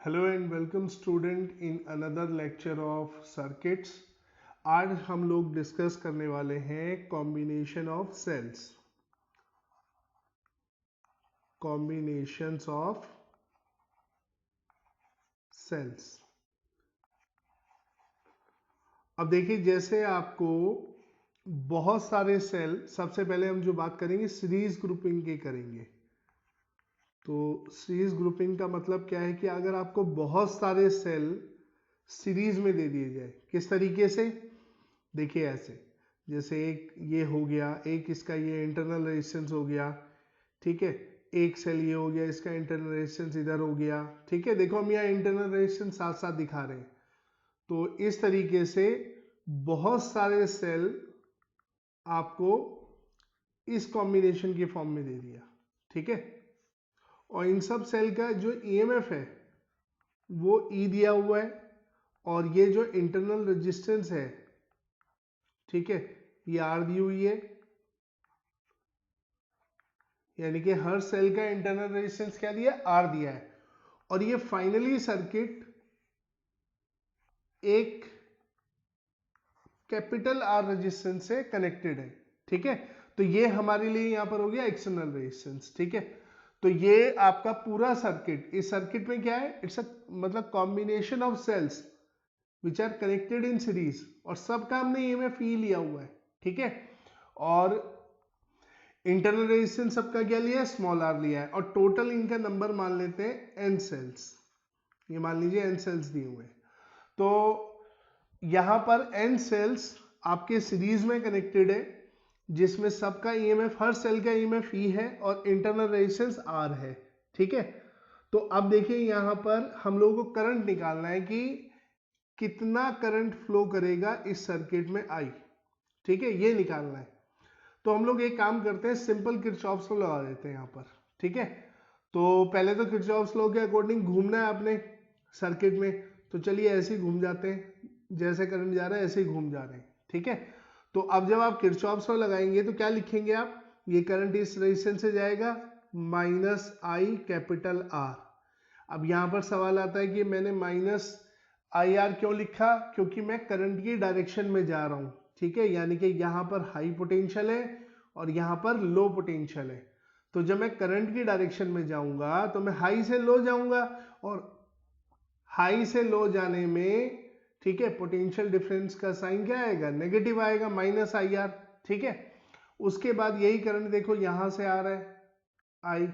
Hello and welcome student in another lecture of circuits. आज हम लोग डिस्कस करने वाले हैं combination of cells, combinations of cells. अब देखिए, जैसे आपको बहुत सारे सेल, सबसे पहले हम जो बात करेंगे सीरीज ग्रुपिंग की करेंगे। तो सीरीज ग्रुपिंग का मतलब क्या है कि अगर आपको बहुत सारे सेल सीरीज में दे दिए जाए, किस तरीके से, देखिए ऐसे, जैसे एक ये हो गया, एक इसका ये इंटरनल रेजिस्टेंस हो गया, ठीक है, एक सेल ये हो गया, इसका इंटरनल रेजिस्टेंस इधर हो गया, ठीक है। देखो हम यहाँ इंटरनल रेजिस्टेंस साथ साथ दिखा रहे हैं। तो इस तरीके से बहुत सारे सेल आपको इस कॉम्बिनेशन के फॉर्म में दे दिया, ठीक है। और इन सब सेल का जो ईएमएफ है वो ई दिया हुआ है, और ये जो इंटरनल रेजिस्टेंस है, ठीक है, ये आर दी हुई है। यानी कि हर सेल का इंटरनल रेजिस्टेंस क्या दिया, आर दिया है। और ये फाइनली सर्किट एक कैपिटल आर रेजिस्टेंस से कनेक्टेड है, ठीक है। तो ये हमारे लिए यहां पर हो गया एक्सटर्नल रेजिस्टेंस, ठीक है। तो ये आपका पूरा सर्किट, इस सर्किट में क्या है, इट्स अ मतलब combination of cells which are connected in series, और सबका हमने ईएमएफ ई लिया हुआ है, ठीक है। और इंटरनल रेजिस्टेंस सबका क्या लिया है, स्मॉल आर लिया है, और टोटल इनका नंबर मान लेते हैं एन सेल्स। ये मान लीजिए एन सेल्स दिए हुए हैं। तो यहां पर एन सेल्स आपके सीरीज में कनेक्टेड है, जिसमें सबका ईएमएफ, हर सेल का ईएमएफ ई है और इंटरनल रेजिस्टेंस आर है, ठीक है। तो अब देखिए यहां पर हम लोगों को करंट निकालना है कि कितना करंट फ्लो करेगा इस सर्किट में आई, ठीक है, ये निकालना है। तो हम लोग एक काम करते हैं, सिंपल किरचॉफ्स लॉ लगा देते हैं यहाँ पर, ठीक है। तो पहले तो किरचॉफ्स लॉ के अकॉर्डिंग घूमना है आपने सर्किट में। तो चलिए ऐसे ही घूम जाते हैं, जैसे करंट जा रहा है ऐसे ही घूम जा रहे हैं, ठीक है। तो अब जब आप किरचॉफ्स लॉ लगाएंगे तो क्या लिखेंगे आप, ये करंट इस रेजिस्टेंस से जाएगा माइनस आई कैपिटल आर। अब यहां पर सवाल आता है कि मैंने माइनस आई आर क्यों लिखा, क्योंकि मैं करंट की डायरेक्शन में जा रहा हूं, ठीक है। यानी कि यहां पर हाई पोटेंशियल है और यहां पर लो पोटेंशियल है। तो जब मैं करंट की डायरेक्शन में जाऊंगा तो मैं हाई से लो जाऊंगा, और हाई से लो जाने में, ठीक है, पोटेंशियल डिफरेंस का साइन क्या आएगा, नेगेटिव आएगा, माइनस आई आर, ठीक है। उसके बाद यही करंट देखो यहां से आ रहा है आई,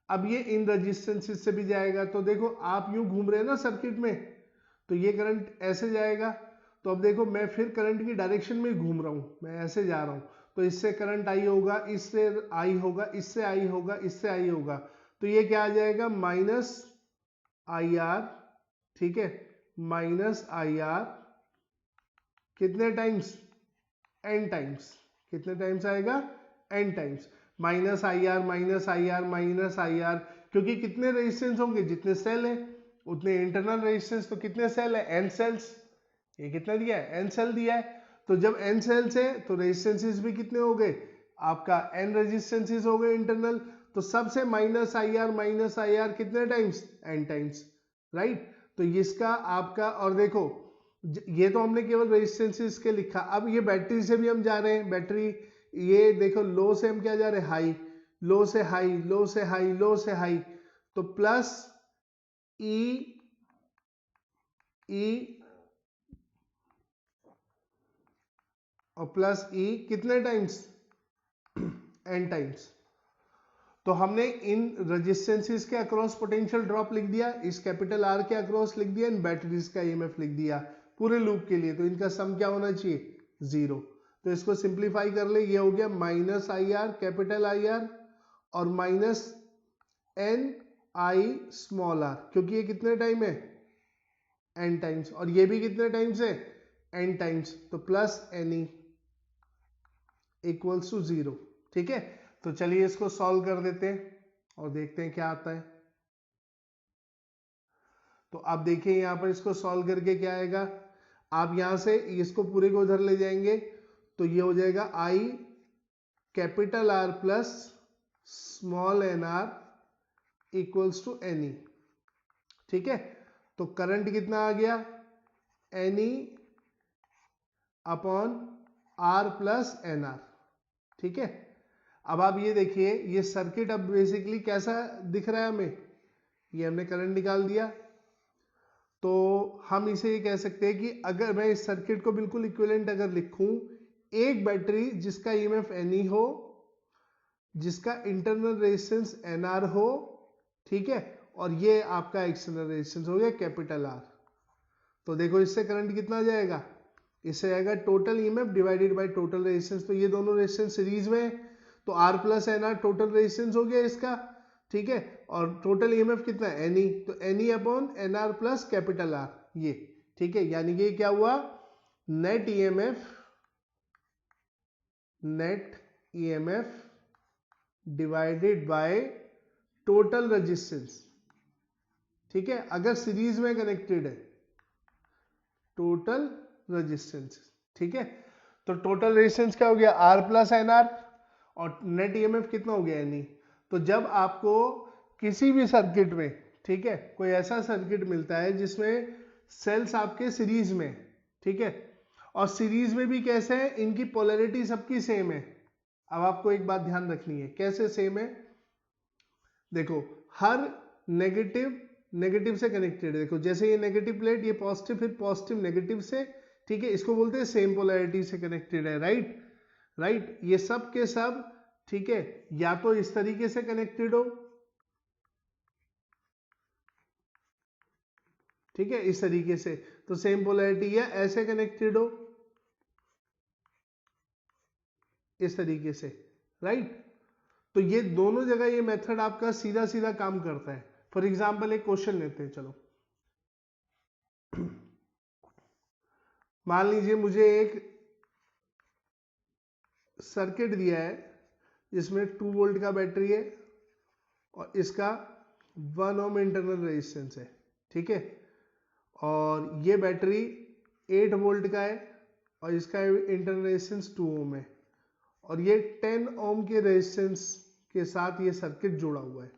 अब ये इन रजिस्टेंसेस से भी जाएगा। तो देखो आप यूं घूम रहे हैं ना सर्किट में, तो ये करंट ऐसे जाएगा। तो अब देखो मैं फिर करंट की डायरेक्शन में घूम रहा हूं, मैं ऐसे जा रहा हूं, तो इससे करंट आई होगा, इससे आई होगा, इससे आई होगा, इससे आई होगा। तो ये क्या आ जाएगा, माइनस आई आर, ठीक है, माइनस आई आर कितने टाइम्स, एन टाइम्स। कितने टाइम्स आएगा, N times. Minus I R minus I R minus I R, क्योंकि कितने रेजिस्टेंस होंगे, जितने सेल है उतने इंटरनल रेजिस्टेंस। तो कितने सेल है, एन सेल्स। ये कितना दिया है, एन सेल दिया है। तो जब एन सेल्स है तो रेजिस्टेंसेस भी कितने हो गए, आपका एन रेजिस्टेंसेस हो गए इंटरनल। तो सबसे माइनस आई आर कितने टाइम्स, एन टाइम्स, राइट। तो इसका आपका, और देखो ये तो हमने केवल रेजिस्टेंसेस के लिखा। अब ये बैटरी से भी हम जा रहे हैं, बैटरी, ये देखो लो से हम क्या जा रहे हैं, हाई, लो से हाई, लो से हाई, लो से हाई। तो प्लस ई, ई और प्लस ई कितने टाइम्स, एन टाइम्स। तो हमने इन रेजिस्टेंसेस के अक्रॉस पोटेंशियल ड्रॉप लिख दिया, इस कैपिटल आर के अक्रॉस लिख दिया, इन बैटरीज का ईएमएफ लिख दिया पूरे लूप के लिए। तो इनका सम क्या होना चाहिए, जीरो। तो इसको सिंप्लीफाई कर ले, ये हो गया minus I R capital I R और minus N I small R, क्योंकि ये कितने टाइम है, एन टाइम्स, और ये भी कितने टाइम्स है, एन टाइम्स। तो plus N E equals to zero, ठीक है। तो चलिए इसको सॉल्व कर देते हैं और देखते हैं क्या आता है। तो आप देखिए यहां पर इसको सॉल्व करके क्या आएगा, आप यहां से इसको पूरे को उधर ले जाएंगे तो ये हो जाएगा I capital R plus small N R equals to N E, ठीक है, तो करंट कितना आ गया, NE upon R plus NR, ठीक है। अब आप ये देखिए, ये सर्किट अब बेसिकली कैसा दिख रहा है हमें, ये हमने करंट निकाल दिया, तो हम इसे ये कह सकते हैं कि अगर मैं इस सर्किट को बिल्कुल इक्विवेलेंट अगर लिखूं, एक बैटरी जिसका EMF NE हो, जिसका इंटरनल रेजिस्टेंस NR हो, ठीक है, और ये आपका एक्सटर्नल रेजिस्टेंस हो गया कैपिटल R। तो देखो इससे करंट कितना जाएगा, इससे आएगा total EMF divided by total resistance, तो ये दोनों रेजिस्टेंस सीरीज में है, तो R plus NR total resistance हो गया इसका, ठीक है, और टोटल EMF कितना है NE, तो NE upon NR plus capital R, ये ठीक है, यानी कि क्या हुआ, net EMF divided by total resistance, ठीक है, अगर सीरीज में कनेक्टेड है, टोटल रेजिस्टेंस, ठीक है, तो टोटल रेजिस्टेंस क्या हो गया R प्लस NR, और नेट EMF कितना हो गया NE। तो जब आपको किसी भी सर्किट में, ठीक है, कोई ऐसा सर्किट मिलता है जिसमें सेल्स आपके सीरीज में, ठीक है, और सीरीज में भी कैसे है, इनकी पोलैरिटी सबकी सेम है। अब आपको एक बात ध्यान रखनी है, कैसे सेम है, देखो हर नेगेटिव से कनेक्टेड है, देखो जैसे ये नेगेटिव प्लेट, ये पॉजिटिव, फिर पॉजिटिव नेगेटिव से, ठीक है, इसको बोलते हैं सेम पोलैरिटी से कनेक्टेड है, राइट, ये सब के सब, ठीक है, या तो इस तरीके से कनेक्टेड हो, ठीक है, इस तरीके से, तो सेम पोलैरिटी, या ऐसे कनेक्टेड हो, इस तरीके से, राइट। तो ये दोनों जगह ये मेथड आपका सीधा सीधा काम करता है। फॉर एग्जाम्पल एक क्वेश्चन लेते हैं, चलो मान लीजिए मुझे एक सर्किट दिया है जिसमें 2 वोल्ट का बैटरी है और इसका 1 ओम इंटरनल रेजिस्टेंस है, ठीक है, और ये बैटरी 8 वोल्ट का है और इसका इंटरनल रेजिस्टेंस 2 ओम है, और ये 10 ओम के रेजिस्टेंस के साथ ये सर्किट जुड़ा हुआ है।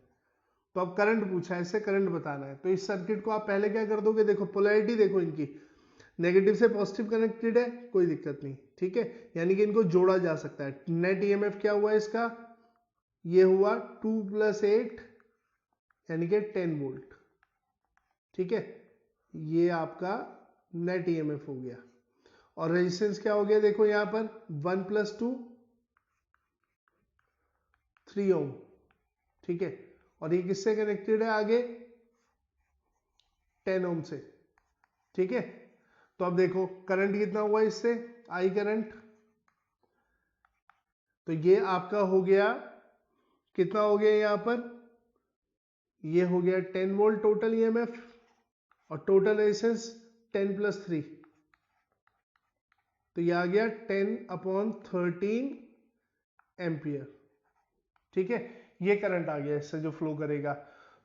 तो अब करंट पूछा है, इससे करंट बताना है, तो इस सर्किट को आप पहले क्या कर दोगे, देखो पोलैरिटी देखो इनकी, नेगेटिव से पॉजिटिव कनेक्टेड है, कोई दिक्कत नहीं, ठीक है, यानी कि इनको जोड़ा जा सकता है। नेट EMF क्या हुआ इसका, ये हुआ 2 + 8 यानी कि 10 वोल्ट, ठीक है, ये आपका नेट EMF हो गया, और रेजिस्टेंस क्या हो गया, देखो यहां पर 1 + 2 3 ओम, ठीक है, और ये किससे कनेक्टेड है आगे, 10 ओम से, ठीक है। तो अब देखो करंट कितना हुआ इससे, आई करंट, तो ये आपका हो गया, कितना हो गया यहां पर, ये हो गया 10 वोल्ट टोटल EMF, और टोटल रेजिस्टेंस 10 + 3, तो ये आ गया 10/13 एम्पियर, ठीक है, ये करंट आ गया इससे जो फ्लो करेगा।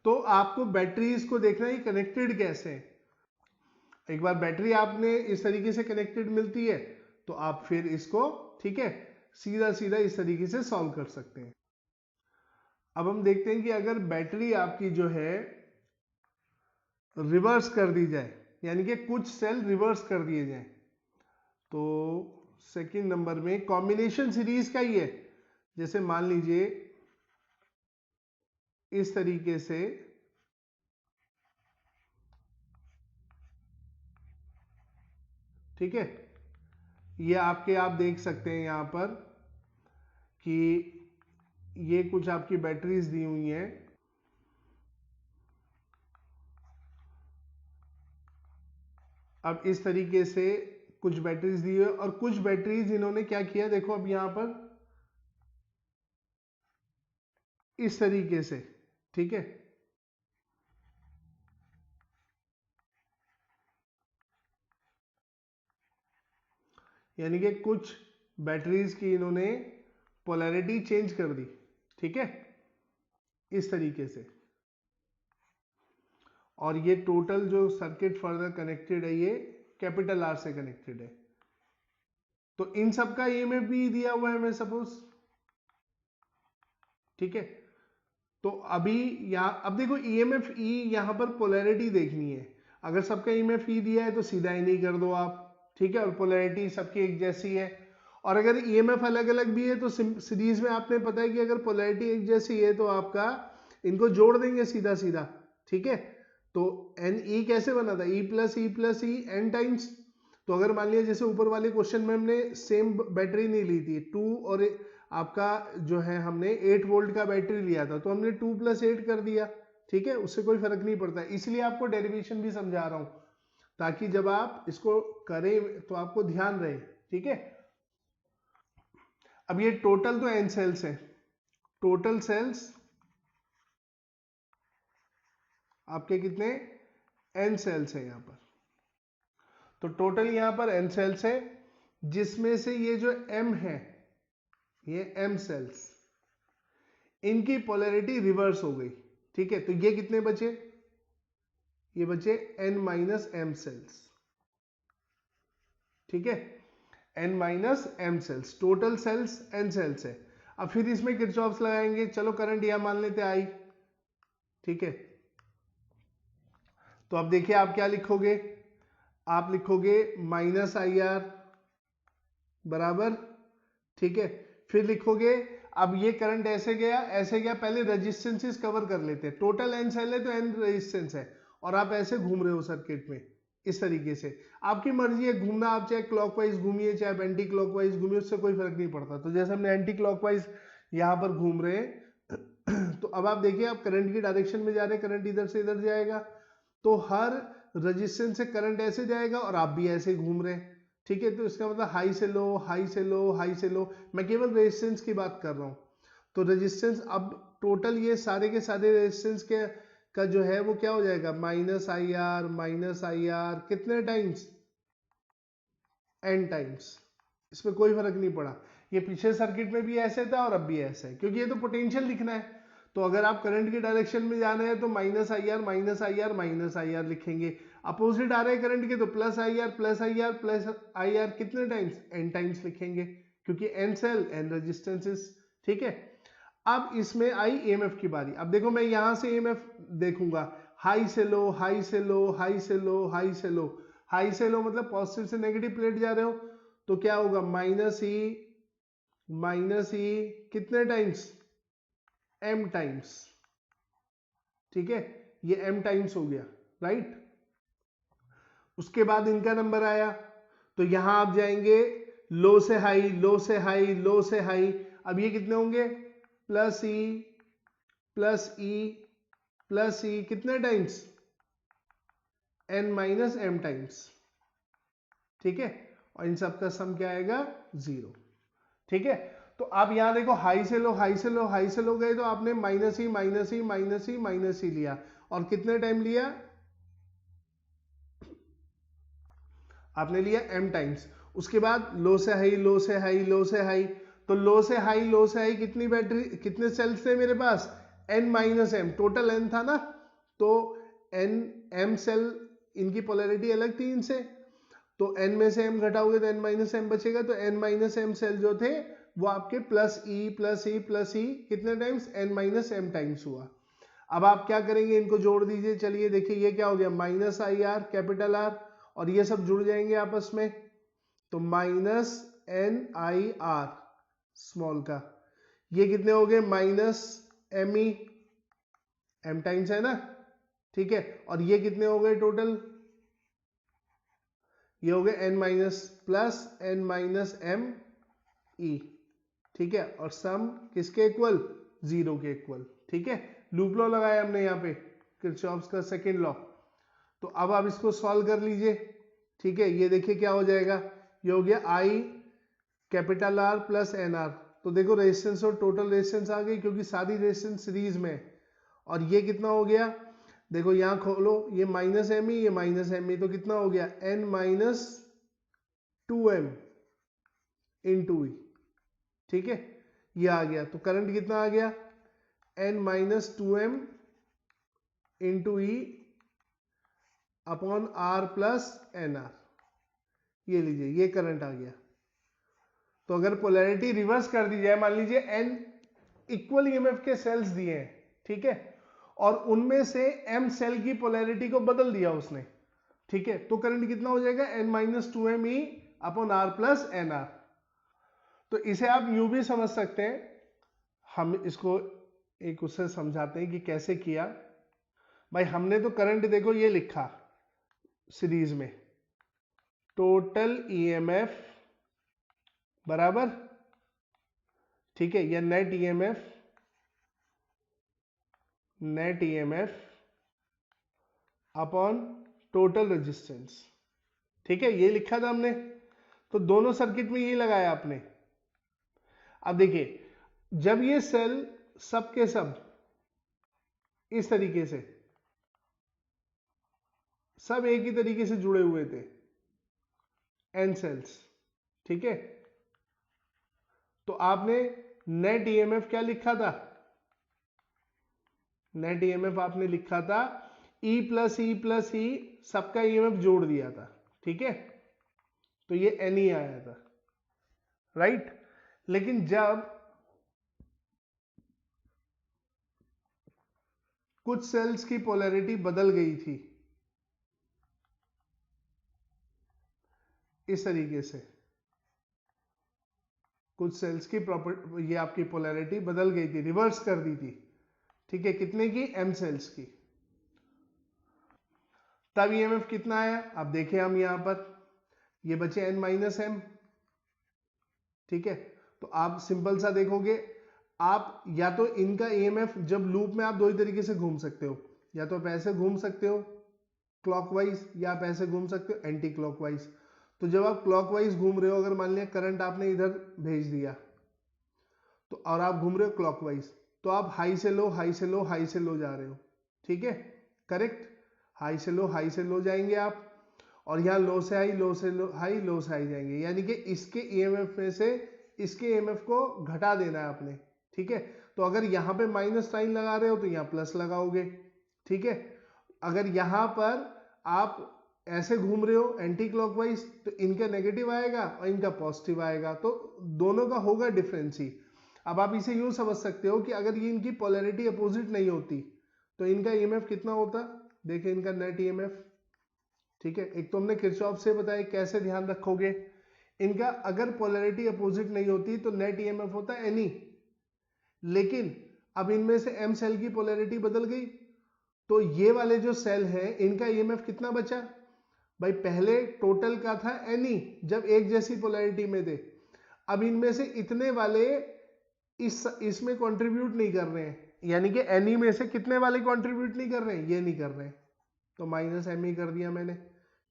तो आपको बैटरीज को देखना है कनेक्टेड कैसे है। एक बार बैटरी आपने इस तरीके से कनेक्टेड मिलती है तो आप फिर इसको, ठीक है, सीधा सीधा इस तरीके से सॉल्व कर सकते हैं। अब हम देखते हैं कि अगर बैटरी आपकी जो है रिवर्स कर दी जाए, यानी कि कुछ सेल रिवर्स कर दिए जाए, तो सेकंड नंबर में कॉम्बिनेशन सीरीज का ही है, जैसे मान लीजिए इस तरीके से, ठीक है, ये आपके आप देख सकते हैं यहां पर कि ये कुछ आपकी बैटरीज दी हुई हैं, अब इस तरीके से कुछ बैटरीज दी है, और कुछ बैटरीज इन्होंने क्या किया, देखो अब यहां पर इस तरीके से, ठीक है, यानी कि कुछ बैटरीज की इन्होंने पोलैरिटी चेंज कर दी, ठीक है, इस तरीके से, और ये टोटल जो सर्किट फर्दर कनेक्टेड है ये कैपिटल R से कनेक्टेड है। तो इन सब का EMF भी दिया हुआ है मैं सपोज, ठीक है, तो अभी यहाँ अब देखो ईएमएफ ई यहाँ पर पोलैरिटी देखनी है। अगर सबका ईएमएफ ई दिया है तो सीधा ही नहीं कर दो आप, ठीक है, और पोलैरिटी सबकी एक जैसी है। और अगर ईएमएफ अलग अलग भी है तो सीरीज में आपने पता है कि अगर पोलैरिटी एक जैसी है तो आपका इनको जोड़ देंगे सीधा सीधा, ठीक है। तो एन ई कैसे बना था, E plus E N times. तो अगर मान लिया जैसे ऊपर वाले क्वेश्चन में हमने सेम बैटरी नहीं ली थी, 2 और आपका जो है हमने 8 वोल्ट का बैटरी लिया था, तो हमने 2 + 8 कर दिया, ठीक है, उससे कोई फर्क नहीं पड़ता। इसलिए आपको डेरिवेशन भी समझा रहा हूं ताकि जब आप इसको करें तो आपको ध्यान रहे, ठीक है। अब ये टोटल तो एन सेल्स है, टोटल सेल्स आपके कितने एन सेल्स है यहाँ पर। तो टोटल यहाँ पर एन सेल्स है, जिसमें से ये जो एम है, ये एम सेल्स, इनकी पोलैरिटी रिवर्स हो गई, ठीक है। तो ये कितने बचे, ये बचे n-m सेल्स, ठीक है, n-m cells. Total cells n cells है। अब फिर इसमें किरचॉफ्स लगाएंगे। चलो करंट यहां मान लेते आई, ठीक है। तो अब देखिए आप क्या लिखोगे, आप लिखोगे -IR बराबर, ठीक है। फिर लिखोगे, अब ये करंट ऐसे गया, पहले रेजिस्टेंसेस कवर कर लेते हैं। टोटल एन सेल है तो एन रेजिस्टेंस है, और आप ऐसे घूम रहे हो सर्किट में इस तरीके से। आपकी मर्जी है घूमना, आप चाहे क्लॉकवाइज घूमिए चाहे एंटी क्लॉकवाइज घूमिए, उससे कोई फर्क नहीं पड़ता। तो जैसे हमने एंटी क्लॉकवाइज यहाँ पर घूम रहे हैं तो अब आप देखिए, आप करंट की डायरेक्शन में जा रहे हैं, करंट इधर से इधर जाएगा, तो हर रेजिस्टेंस से करंट ऐसे जाएगा और आप भी ऐसे घूम रहे हैं, ठीक है। तो इसका मतलब हाई से लो, हाई से लो, हाई से लो। मैं केवल रेजिस्टेंस की बात कर रहा हूं। तो रेजिस्टेंस अब टोटल ये सारे के सारे रेजिस्टेंस के का जो है वो क्या हो जाएगा, -IR कितने टाइम्स, n टाइम्स। इसमें कोई फर्क नहीं पड़ा। ये पिछले सर्किट में भी ऐसे था और अब भी ऐसा है, क्योंकि ये तो पोटेंशियल लिखना है। तो अगर आप करंट की डायरेक्शन में जाना है तो -IR लिखेंगे। अपोजिट आ रहे हैं करंट के तो +IR कितने टाइम्स, n टाइम्स लिखेंगे, क्योंकि n सेल n रेजिस्टेंसेस, ठीक है। अब इसमें आई ईएमएफ की बारी। अब देखो मैं यहां से ईएमएफ देखूंगा, हाई से लो, हाई से लो, हाई से लो, हाई से लो। हाई से लो मतलब पॉजिटिव से नेगेटिव प्लेट जा रहे हो, तो क्या होगा, -E कितने टाइम्स, m टाइम्स, ठीक है। ये m टाइम्स हो गया, राइट। उसके बाद इनका नंबर आया, तो यहां आप जाएंगे लो से हाई, लो से हाई, लो से हाई। अब ये कितने होंगे, +E कितने टाइम्स, n-m टाइम्स, ठीक है। और इन सब का सम क्या आएगा, 0, ठीक है। तो आप यहां देखो, हाई से लो, हाई से लो, हाई से लो गए तो आपने -E लिया, और कितने टाइम लिया, आपने लिया m टाइम्स। उसके बाद लो से हाई, लो से हाई, लो से हाई। तो लो से हाई, लो से हाई कितनी बैटरी, कितने सेल्स थे मेरे पास, n-m, टोटल n था ना, तो m सेल, इनकी पोलैरिटी अलग थी इनसे, तो n में से m घटाओगे तो n-m बचेगा। तो n-m सेल जो थे वो आपके +E कितने टाइम्स, n-m टाइम्स हुआ। अब आप क्या करेंगे, इनको जोड़ दीजिए। चलिए देखिए ये क्या हो गया, -IR कैपिटल R, और ये सब जुड़ जाएंगे आपस में, तो -NIR स्मॉल का, ये कितने हो गए, -ME, m टाइम्स है ना, ठीक है। और ये कितने हो गए टोटल, ये हो गए n-m, ठीक है। और सम किसके इक्वल, 0 के इक्वल, ठीक है। लूप लॉ लगाया हमने यहाँ पे, किरचॉफ्स का सेकेंड लॉ। तो अब आप इसको सॉल्व कर लीजिए, ठीक है। ये देखिए क्या हो जाएगा, ये हो गया I कैपिटल R + NR। तो देखो रेजिस्टेंस और टोटल रेजिस्टेंस आ गई, क्योंकि सारी रेजिस्टेंस सीरीज में है। और ये कितना हो गया, देखो यहां खोलो, ये -ME, ये -ME, तो कितना हो गया, n-2m × E, ठीक है। ये आ गया, तो करंट कितना आ गया, n-2m × E upon R + NR। ये लीजिए, ये करंट आ गया। तो अगर पोलैरिटी रिवर्स कर दी जाए, मान लीजिए n इक्वल ईएमएफ के सेल्स दिए हैं, ठीक है, और उनमें से m सेल की पोलैरिटी को बदल दिया उसने, ठीक है, तो करंट कितना हो जाएगा n-2me upon r plus nr। तो इसे आप यूं भी समझ सकते हैं, हम इसको एक उससे समझाते हैं कि कैसे किया। भाई हमने तो करंट देखो ये लिखा सीरीज में, टोटल ईएमएफ बराबर, ठीक है, या net EMF upon total resistance, ठीक है, ये लिखा था हमने। तो दोनों सर्किट में ये लगाया आपने। अब देखिए जब ये सेल सब के सब इस तरीके से सब एक ही तरीके से जुड़े हुए थे, एन सेल्स, ठीक है, तो आपने नेट ईएमएफ क्या लिखा था, नेट ईएमएफ आपने लिखा था E प्लस ई सबका ईएमएफ जोड़ दिया था, ठीक है, तो ये NE आया था, राइट। लेकिन जब कुछ सेल्स की पोलैरिटी बदल गई थी इस तरीके से, कुछ सेल्स की प्रॉपर्टी, ये आपकी पोलैरिटी बदल गई थी, रिवर्स कर दी थी, ठीक है, कितने की, m सेल्स की, तब ईएमएफ कितना आया। अब देखें हम यहां पर, ये बचे n-m, ठीक है, तो आप सिंपल सा देखोगे, आप या तो इनका ईएमएफ, जब लूप में आप दो ही तरीके से घूम सकते हो, या तो आप ऐसे घूम सकते हो क्लॉकवाइज, या आप ऐसे घूम सकते हो एंटी क्लॉकवाइज। तो जब आप क्लॉकवाइज घूम रहे हो, अगर मान लिया करंट आपने इधर भेज दिया, तो और आप घूम रहे हो क्लॉकवाइज, तो आप हाई से लो, हाई से लो, हाई से लो जा रहे हो, ठीक है, करेक्ट, हाई से लो, हाई से लो जाएंगे आप, और यहाँ लो से हाई, लो से लो हाई, लो से हाई जाएंगे, यानी कि इसके ईएमएफ में से इसके ईएमएफ को घटा देना है आपने, ठीक है। तो अगर यहाँ पे माइनस साइन लगा रहे हो तो यहाँ प्लस लगाओगे, ठीक है। अगर यहाँ पर आप ऐसे घूम रहे हो एंटी क्लॉकवाइज, तो इनका नेगेटिव आएगा और इनका पॉजिटिव आएगा, तो दोनों का होगा डिफरेंस ही। अब आप इसे यूं समझ सकते हो कि अगर ये इनकी पोलैरिटी अपोजिट नहीं होती तो इनका ईएमएफ कितना होता, देखिए इनका नेट ईएमएफ, ठीक है। एक तो हमने किरचॉफ से बताया कैसे ध्यान रखोगे, इनका अगर पोलैरिटी अपोजिट नहीं होती तो नेट ईएमएफ होता है NE, लेकिन अब इनमें से m सेल की पोलैरिटी बदल गई, तो ये वाले जो सेल हैं इनका ईएमएफ कितना बचा भाई, पहले टोटल का था NE जब एक जैसी पोलैरिटी में थे, अब इनमें से इतने वाले इसमें कंट्रीब्यूट नहीं कर रहे हैं, यानी कि NE में से कितने वाले कंट्रीब्यूट नहीं कर रहे हैं, ये नहीं कर रहे हैं, तो -ME कर दिया मैंने,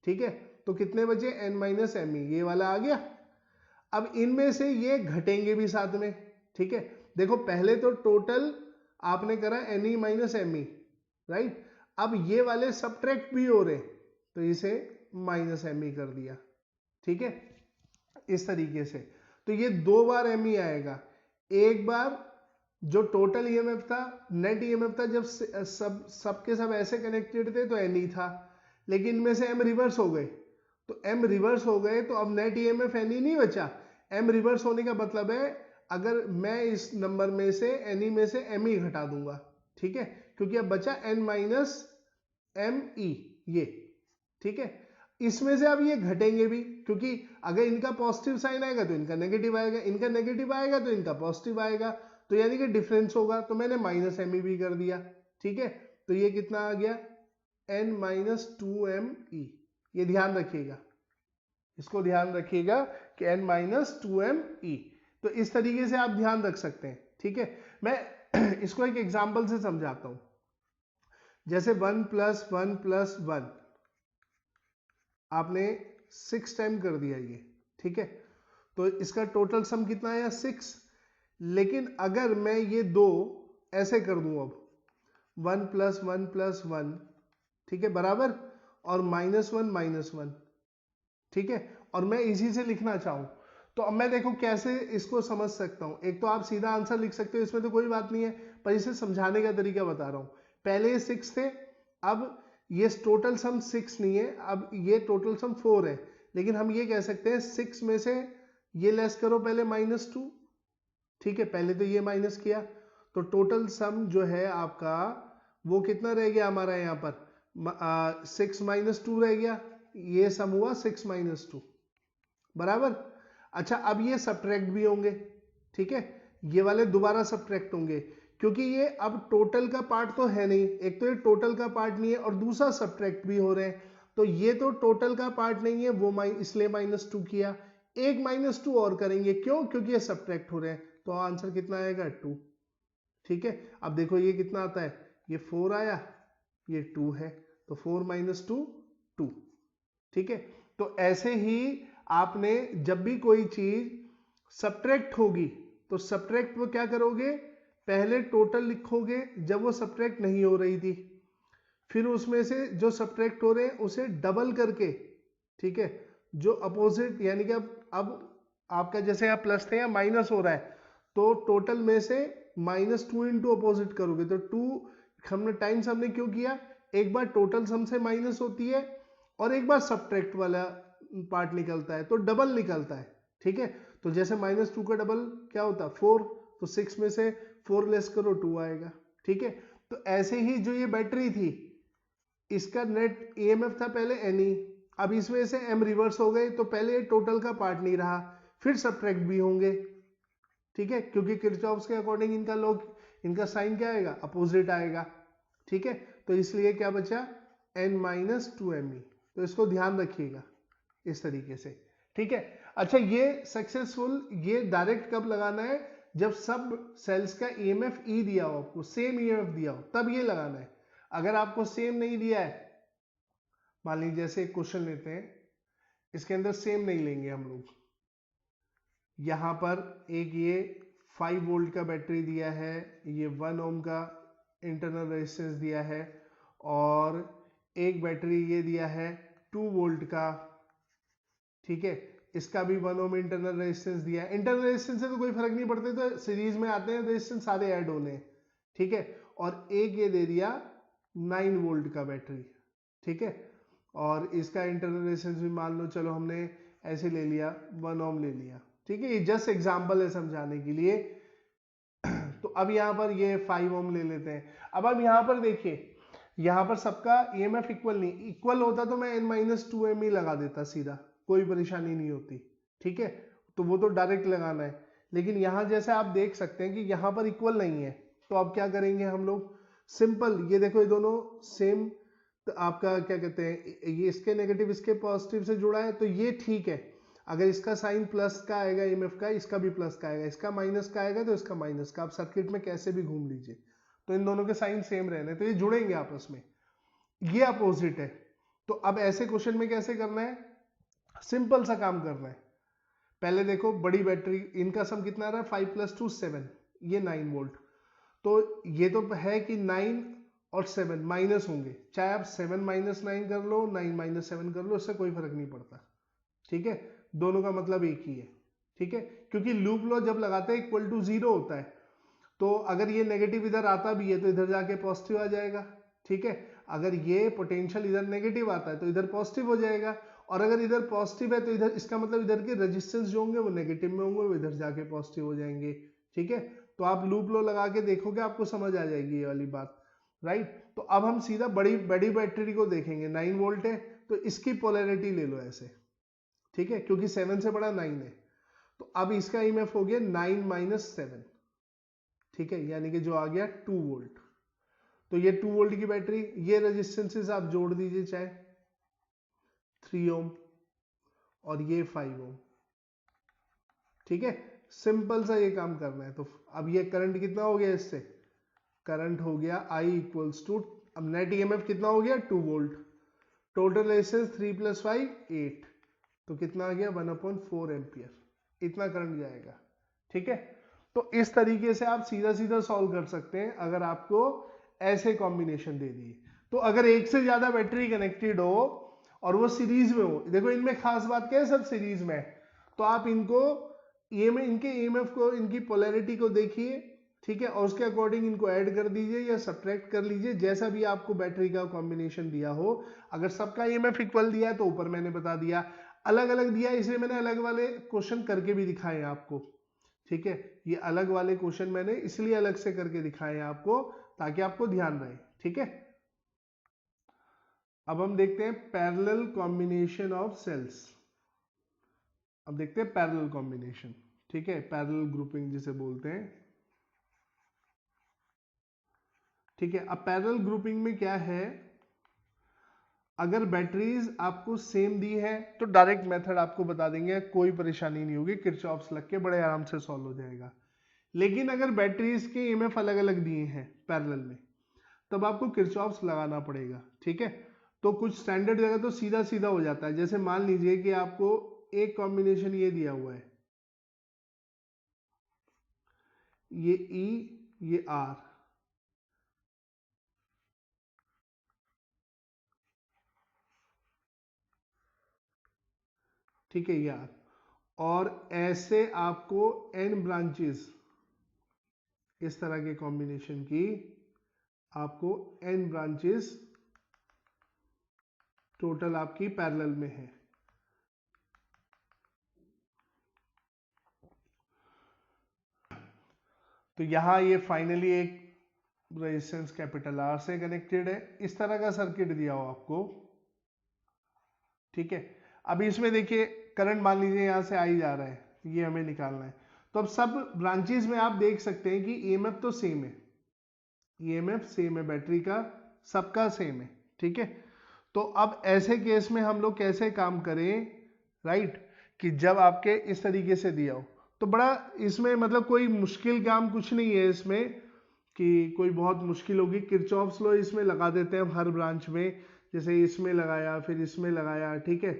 ठीक है। तो कितने बचे n-ME, ये वाला आ गया। अब इनमें से ये घटेंगे भी साथ में, ठीक है। देखो पहले तो टोटल आपने करा NE-ME, राइट, अब ये वाले सबट्रैक्ट भी हो रहे, तो इसे -ME कर दिया, ठीक है, इस तरीके से। तो ये दो बार ME आएगा, एक बार जो टोटल ईएमएफ था, नेट ईएमएफ था, जब सबके सब ऐसे कनेक्टेड थे तो NE था, लेकिन इनमें से M रिवर्स हो गए, तो M रिवर्स हो गए, तो अब नेट ईएमएफ NE नहीं बचा। M रिवर्स होने का मतलब है अगर मैं इस नंबर में से NE में से ME घटा दूंगा, ठीक है, क्योंकि अब बचा n-ME ये, ठीक है। इसमें से अब ये घटेंगे भी, क्योंकि अगर इनका पॉजिटिव साइन आएगा तो इनका नेगेटिव आएगा, इनका नेगेटिव आएगा तो इनका पॉजिटिव आएगा, तो यानी कि डिफरेंस होगा, तो मैंने -ME भी कर दिया, ठीक है। तो ये कितना आ गया n-2ME, ये ध्यान रखिएगा, इसको ध्यान रखिएगा कि n-2ME। तो इस तरीके से आप ध्यान रख सकते हैं, ठीक है। मैं इसको एक एग्जांपल से समझाता हूं, जैसे 1 + 1 + 1 आपने 6 टाइम कर दिया ये, ठीक है, तो इसका टोटल सम कितना आया 6। लेकिन अगर मैं ये दो ऐसे कर दूं, अब 1 + 1 + 1, ठीक है, बराबर, और -1 ठीक है, और मैं इसी से लिखना चाहूं, तो अब मैं देखो कैसे इसको समझ सकता हूं। एक तो आप सीधा आंसर लिख सकते हो, इसमें तो कोई बात नहीं है, पर इसे समझाने का तरीका बता रहा हूं। पहले ये 6 थे, अब ये टोटल सम 6 नहीं है, अब ये टोटल सम 4 है, लेकिन हम ये कह सकते हैं 6 में से ये लेस करो पहले -2, ठीक है, पहले तो ये माइनस किया, तो टोटल सम जो है आपका वो कितना रह गया हमारा यहाँ पर 6 - 2 रह गया, ये सम हुआ 6 - 2 बराबर। अच्छा अब ये सब्ट्रैक्ट भी होंगे, ठीक है, ये वाले दोबारा सब्ट्रैक्ट होंगे क्योंकि ये अब टोटल का पार्ट तो है नहीं, एक तो ये टोटल का पार्ट नहीं है और दूसरा सब्ट्रैक्ट भी हो रहे हैं, तो ये तो टोटल का पार्ट नहीं है वो इसलिए -2 किया, एक -2 और करेंगे, क्यों, क्योंकि ये सब्ट्रैक्ट हो रहे हैं, तो आंसर कितना आएगा 2, ठीक है। अब देखो ये कितना आता है, ये 4 आया, ये 2 है, तो 4 - 2 2, ठीक है। तो ऐसे ही आपने जब भी कोई चीज सब्ट्रैक्ट होगी तो सब्ट्रैक्ट में क्या करोगे, पहले टोटल लिखोगे जब वो सब्ट्रैक्ट नहीं हो रही थी, फिर उसमें से जो सब्ट्रैक्ट हो रहे हैं उसे डबल करके, ठीक है, जो अपोजिट यानी कि अब आपका जैसे यहाँ प्लस थे या माइनस हो रहा है तो टोटल में से -2 इंटू अपोजिट करोगे, तो 2 हमने टाइम्स हमने क्यों किया, एक बार टोटल सम से माइनस होती है और एक बार सब्ट्रैक्ट वाला पार्ट निकलता है तो डबल निकलता है, ठीक है। तो जैसे -2 का डबल क्या होता है 4, तो 6 में से 4 लेस करो 2 आएगा, ठीक है। तो ऐसे ही जो ये बैटरी थी इसका नेट ईएमएफ था पहले Ne, अब इसमें से M रिवर्स हो गए तो पहले टोटल का पार्ट नहीं रहा, फिर सब्ट्रैक्ट भी होंगे, ठीक है, क्योंकि किरचॉफ्स के अकॉर्डिंग इनका लॉ, इनका साइन क्या आएगा, अपोजिट आएगा, ठीक है। तो इसलिए क्या बचा N - 2Me, तो इसको ध्यान रखिएगा इस तरीके से, ठीक है। अच्छा ये सक्सेसफुल, ये डायरेक्ट कब लगाना है, जब सब सेल्स का ईएमएफ ई दिया हो, आपको सेम ईएमएफ दिया हो तब ये लगाना है। अगर आपको सेम नहीं दिया है, मान लीजिए जैसे एक क्वेश्चन लेते हैं, इसके अंदर सेम नहीं लेंगे हम लोग, यहां पर एक ये 5 वोल्ट का बैटरी दिया है, ये 1 ओम का इंटरनल रेजिस्टेंस दिया है और एक बैटरी ये दिया है 2 वोल्ट का, ठीक है, इसका भी 1 ओम इंटरनल रेजिस्टेंस दिया है। इंटरनल रेजिस्टेंस से तो कोई फर्क नहीं पड़ते, तो सीरीज में आते हैं रेजिस्टेंस सारे ऐड होने हैं, ठीक है। और एक ये दे दिया 9 वोल्ट का बैटरी, ठीक है, और इसका इंटरनल रेजिस्टेंस भी मान लो, चलो हमने ऐसे ले लिया 1 ओम ले लिया, ठीक है, ये जस्ट एग्जांपल है समझाने के लिए। तो अब यहाँ पर ये 5 ओम ले लेते हैं। अब यहाँ पर देखिए, यहाँ पर सबका ईएमएफ इक्वल नहीं, इक्वल होता तो मैं N - 2Me लगा देता सीधा, कोई परेशानी नहीं होती, ठीक है, तो वो तो डायरेक्ट लगाना है। लेकिन यहाँ जैसे आप देख सकते हैं कि यहाँ पर इक्वल नहीं है, तो अब क्या करेंगे हम लोग, सिंपल, ये देखो ये दोनों सेम, तो आपका क्या कहते हैं, ये इसके नेगेटिव इसके पॉजिटिव से जुड़ा है तो ये ठीक है। अगर इसका साइन प्लस का आएगा ईएमएफ का, इसका भी प्लस का आएगा, इसका माइनस का आएगा तो इसका माइनस का, आप सर्किट में कैसे भी घूम लीजिए, तो इन दोनों के साइन सेम रहने, तो ये जुड़ेंगे आपस में, ये अपोजिट है। तो अब ऐसे क्वेश्चन में कैसे करना है, सिंपल सा काम करना है। पहले देखो बड़ी बैटरी, इनका सम कितना आ रहा है 5 + 2 7, ये 9 वोल्ट, तो ये तो है कि 9 और 7 माइनस होंगे, चाहे आप 7 - 9 कर लो 9 - 7 कर लो, इससे कोई फर्क नहीं पड़ता, ठीक है, दोनों का मतलब एक ही है, ठीक है, क्योंकि लूप लॉ जब लगाते हैं इक्वल टू 0 होता है, तो अगर ये नेगेटिव इधर आता भी है तो इधर जाके पॉजिटिव आ जाएगा, ठीक है, अगर ये पोटेंशियल इधर नेगेटिव आता है तो इधर पॉजिटिव हो जाएगा, और अगर इधर पॉजिटिव है तो इधर, इसका मतलब इधर के रेजिस्टेंस जो होंगे वो नेगेटिव में होंगे, वो इधर जाके पॉजिटिव हो जाएंगे, ठीक है। तो आप लूप लॉ लगा के देखोगे, आपको समझ आ जाएगी ये वाली बात, राइट। तो अब हम सीधा बड़ी बैटरी को देखेंगे, 9 वोल्ट है तो इसकी पोलैरिटी ले लो ऐसे, ठीक है, क्योंकि 7 से बड़ा 9 है, तो अब इसका ईएमएफ हो गया 9 - 7, ठीक है, यानी कि जो आ गया 2 वोल्ट। तो ये 2 वोल्ट की बैटरी, ये रेजिस्टेंसेस आप जोड़ दीजिए, चाहे 3 ओम और ये 5 ओम, ठीक है, सिंपल सा ये काम करना है। तो अब ये करंट कितना हो गया, इससे करंट हो गया I = अब नेट ईएमएफ कितना हो गया 2 वोल्ट, टोटल रेजिस्टेंस 3 + 5 8, तो कितना आ गया 1/4 एम्पियर, इतना करंट जाएगा, ठीक है। तो इस तरीके से आप सीधा सीधा सॉल्व कर सकते हैं अगर आपको ऐसे कॉम्बिनेशन दे दिए। तो अगर एक से ज्यादा बैटरी कनेक्टेड हो और वो सीरीज में हो, देखो इनमें खास बात क्या है, सब सीरीज में है, तो आप इनको इनके ईएमएफ को, इनकी पोलैरिटी को देखिए, ठीक है, और उसके अकॉर्डिंग इनको ऐड कर दीजिए या सब्ट्रैक्ट कर लीजिए, जैसा भी आपको बैटरी का कॉम्बिनेशन दिया हो। अगर सबका ईएमएफ इक्वल दिया है तो ऊपर मैंने बता दिया, अलग अलग दिया है इसलिए मैंने अलग वाले क्वेश्चन करके भी दिखाए आपको, ठीक है, ये अलग वाले क्वेश्चन मैंने इसलिए अलग से करके दिखाए हैं आपको, ताकि आपको ध्यान रहे। ठीक है, अब हम देखते हैं पैरेलल कॉम्बिनेशन ऑफ सेल्स। अब देखते हैं पैरेलल कॉम्बिनेशन। ठीक है, पैरेलल ग्रुपिंग जिसे बोलते हैं। ठीक है, अब पैरेलल ग्रुपिंग में क्या है, अगर बैटरीज आपको सेम दी है तो डायरेक्ट मेथड आपको बता देंगे, कोई परेशानी नहीं होगी, किरचॉफ्स लग के बड़े आराम से सॉल्व हो जाएगा। लेकिन अगर बैटरीज के ईएमएफ अलग अलग दिए हैं पैरेलल में, तब आपको किरचॉफ्स लगाना पड़ेगा। ठीक है, तो कुछ स्टैंडर्ड जगह तो सीधा सीधा हो जाता है। जैसे मान लीजिए कि आपको एक कॉम्बिनेशन ये दिया हुआ है, ये ई, ये आर, ठीक है, ये आर, और ऐसे आपको एन ब्रांचेस, इस तरह के कॉम्बिनेशन की आपको एन ब्रांचेस टोटल आपकी पैरेलल में है। तो यहां ये फाइनली एक रेजिस्टेंस कैपिटल आर से कनेक्टेड है, इस तरह का सर्किट दिया हो आपको। ठीक है, अभी इसमें देखिए करंट मान लीजिए यहां से आई जा रहा है, ये हमें निकालना है। तो अब सब ब्रांचेस में आप देख सकते हैं कि ईएमएफ तो सेम है, ईएमएफ सेम है, बैटरी का सबका सेम है। ठीक है, तो अब ऐसे केस में हम लोग कैसे काम करें, राइट, कि जब आपके इस तरीके से दिया हो, तो बड़ा इसमें मतलब कोई मुश्किल काम कुछ नहीं है इसमें कि कोई बहुत मुश्किल होगी। किरचॉफ्स लॉ इसमें लगा देते हैं हर ब्रांच में, जैसे इसमें लगाया फिर इसमें लगाया। ठीक है,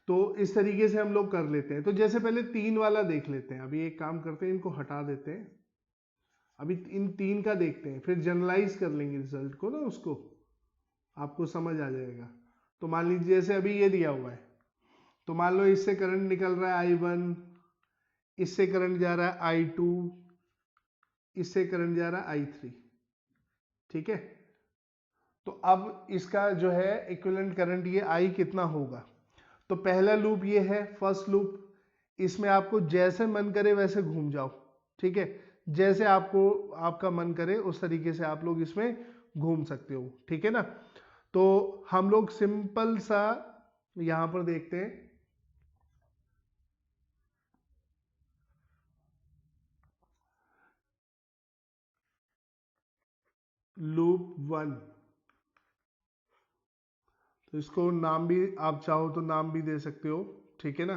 तो इस तरीके से हम लोग कर लेते हैं। तो जैसे पहले 3 वाला देख लेते हैं, अभी एक काम करते हैं, इनको हटा देते हैं, अभी इन 3 का देखते हैं, फिर जनरलाइज कर लेंगे रिजल्ट को ना, उसको आपको समझ आ जाएगा। तो मान लीजिए जैसे अभी ये दिया हुआ है, तो मान लो इससे करंट निकल रहा है I1, इससे करंट जा रहा है I2, इससे करंट जा रहा है I3। ठीक है, तो अब इसका जो है इक्विवेलेंट करंट ये I कितना होगा। तो पहला लूप ये है, फर्स्ट लूप, इसमें आपको जैसे मन करे वैसे घूम जाओ। ठीक है, जैसे आपको आपका मन करे उस तरीके से आप लोग इसमें घूम सकते हो। ठीक है ना, तो हम लोग सिंपल सा यहां पर देखते हैं, लूप 1, तो इसको नाम भी आप चाहो तो नाम भी दे सकते हो। ठीक है ना,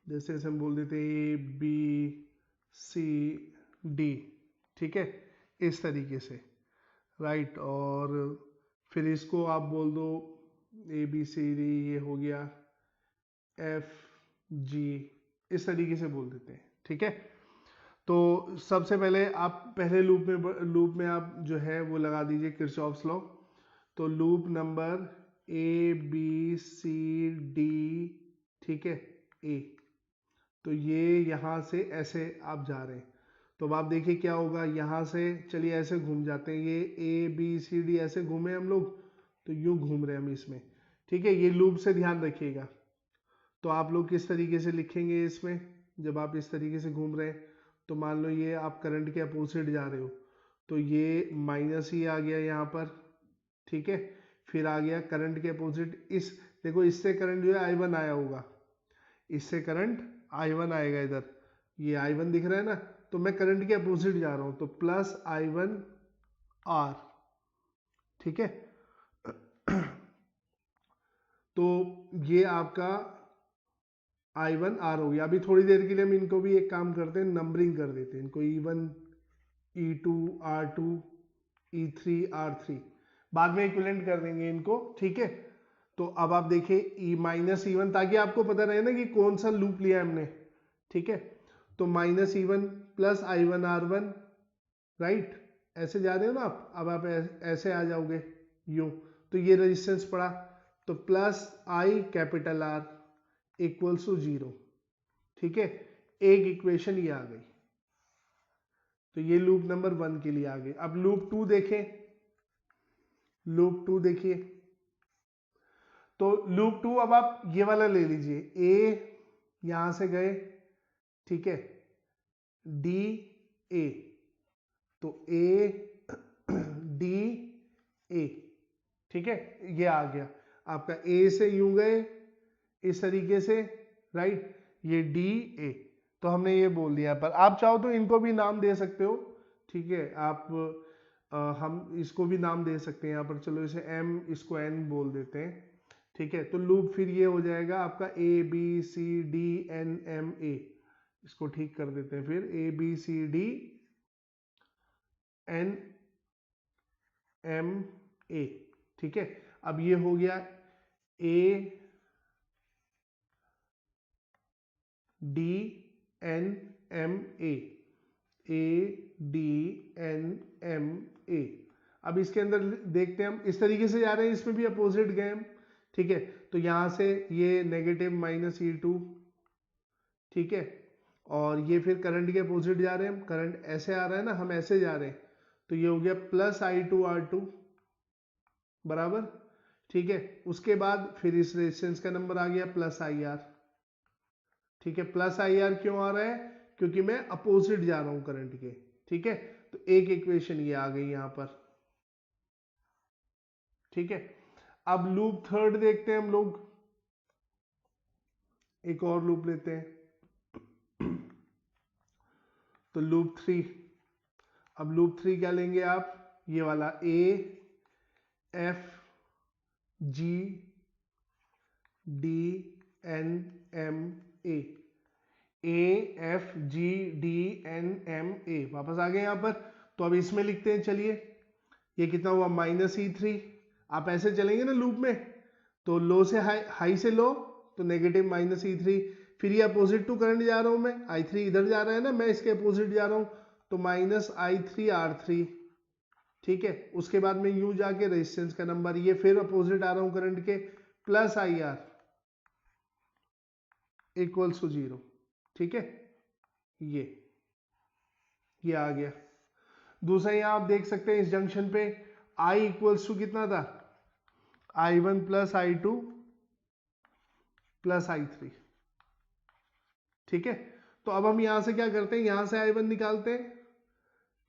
जैसे ऐसे हम बोल देते हैं ABCD। ठीक है, इस तरीके से, राइट, और फिर इसको आप बोल दो ABCD, ये हो गया FG, इस तरीके से बोल देते हैं। ठीक है, तो सबसे पहले आप पहले लूप में आप जो है वो लगा दीजिए किरचॉफ्स लॉ। तो लूप नंबर ABCD, ठीक है, A, तो ये यहाँ से ऐसे आप जा रहे हैं, तो अब आप देखिए क्या होगा, यहाँ से चलिए ऐसे घूम जाते हैं, ये ABCD ऐसे घूमे हम लोग, तो यूं घूम रहे हैं हम इसमें। ठीक है, ये लूप से ध्यान रखिएगा। तो आप लोग किस तरीके से लिखेंगे इसमें, जब आप इस तरीके से घूम रहे हैं, तो मान लो ये आप करंट के अपोजिट जा रहे हो, तो ये माइनस ही आ गया यहाँ पर। ठीक है, फिर आ गया करंट के अपोजिट, इस देखो इससे करंट जो है I1 आया होगा, इससे करंट I1 आएगा इधर, ये I1 दिख रहा है ना, तो मैं करंट के अपोजिट जा रहा हूं, तो प्लस I1 R। ठीक है, तो ये आपका I1 R हो गया। अभी थोड़ी देर के लिए हम इनको भी एक काम करते हैं, नंबरिंग कर देते हैं इनको, E1 E2 R2 E3 R3, बाद में इक्विवेलेंट कर देंगे इनको। ठीक है, तो अब आप देखिए E-E1, ताकि आपको पता रहे ना कि कौन सा लूप लिया हमने। ठीक है, तो -E1 plus I1 R1, right, ऐसे जा रहे हो ना आप, अब आप ऐसे आ जाओगे यूं, तो ये रेजिस्टेंस पड़ा, तो plus I capital R equals to 0। ठीक है, एक इक्वेशन ये आ गई, तो ये लूप नंबर 1 के लिए आ गई। अब लूप 2 देखें, लूप 2 देखिए, तो लूप 2 अब आप ये वाला ले लीजिए, यहां से गए, ठीक है, डी ए, तो ए डी ए, ठीक है, ये आ गया आपका। ए से यूं गए इस तरीके से, राइट, ये डी ए, तो हमने ये बोल दिया। पर आप चाहो तो इनको भी नाम दे सकते हो, ठीक है, आप हम इसको भी नाम दे सकते हैं यहाँ पर, चलो इसे एम, इसको एन बोल देते हैं, ठीक है। तो लूप फिर ये हो जाएगा आपका A B C D N M A, इसको ठीक कर देते हैं फिर, A B C D N M A, ठीक है। अब ये हो गया A D N M A, A D N M A. अब इसके अंदर देखते हैं हम, इस तरीके से जा रहे हैं, इसमें भी अपोजिट गए हम, ठीक है। तो यहां से ये नेगेटिव माइनस E2, ठीक है, और ये फिर करंट के अपोजिट जा रहे हैं हम, करंट ऐसे आ रहा है ना, हम ऐसे जा रहे हैं, तो ये हो गया प्लस I2R2 बराबर, ठीक है। उसके बाद फिर इस रेजिस्टेंस का नंबर आ गया प्लस IR, ठीक है। प्लस IR क्यों आ रहा है? क्योंकि मैं अपोजिट जा रहा हूं करंट के, ठीक है। तो एक इक्वेशन ये आ गई यहां पर, ठीक है। अब लूप थर्ड देखते हैं हम लोग, एक और लूप लेते हैं, तो लूप 3। अब लूप 3 क्या लेंगे आप, ये वाला A F G D N M A, F G D N M A, वापस आ गए यहां पर। तो अब इसमें लिखते हैं, चलिए, ये कितना हुआ -E3। आप ऐसे चलेंगे ना लूप में, तो लो से हाई, हाई से लो, तो नेगेटिव -E3, फिर ये अपोजिट टू करंट जा रहा हूं मैं, I3 इधर जा रहा है ना, मैं इसके अपोजिट जा रहा हूं, तो -I3R3, ठीक है। उसके बाद में यूं जाके रेजिस्टेंस का नंबर, ये फिर अपोजिट आ रहा हूं करंट के, प्लस IR इक्वल्स टू 0, ठीक है। ये आ गया। दूसरा यहां आप देख सकते हैं इस जंक्शन पे I इक्वल्स टू कितना था, I1 plus I2 plus I3, ठीक है। तो अब हम यहां से क्या करते हैं, यहां से I1 निकालते हैं,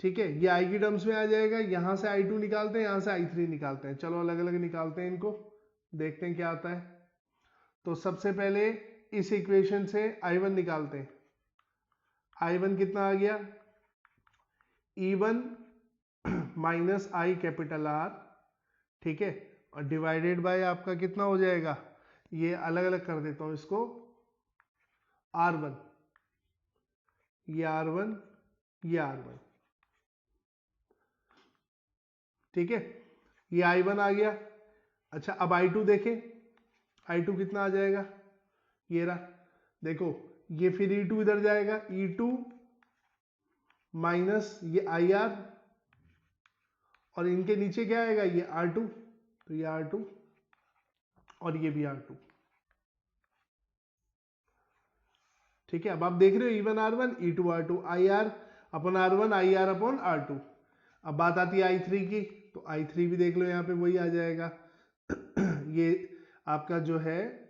ठीक है, ये I की टर्म्स में आ जाएगा, यहां से I2 निकालते हैं, यहां से I3 निकालते हैं। चलो अलग अलग निकालते हैं इनको, देखते हैं क्या आता है। तो सबसे पहले इस इक्वेशन से I1 निकालते हैं, I1 कितना आ गया, E1 minus I capital R, ठीक है, और डिवाइडेड बाय आपका कितना हो जाएगा, ये अलग अलग कर देता हूं इसको, R1, ये R1, ये R1, ठीक है, ये I1 आ गया। अच्छा अब I2 देखें, I2 कितना आ जाएगा, ये रहा, देखो, ये फिर E2 इधर जाएगा, E2 माइनस ये IR, और इनके नीचे क्या आएगा, ये R2, तो ये R2 और ये भी R2, ठीक है। अब आप देख रहे हो E1 R1 E2 R2, IR upon R1 IR upon R2। अब बात आती है I3 की, तो I3 भी देख लो, यहाँ पे वही आ जाएगा। ये आपका जो है,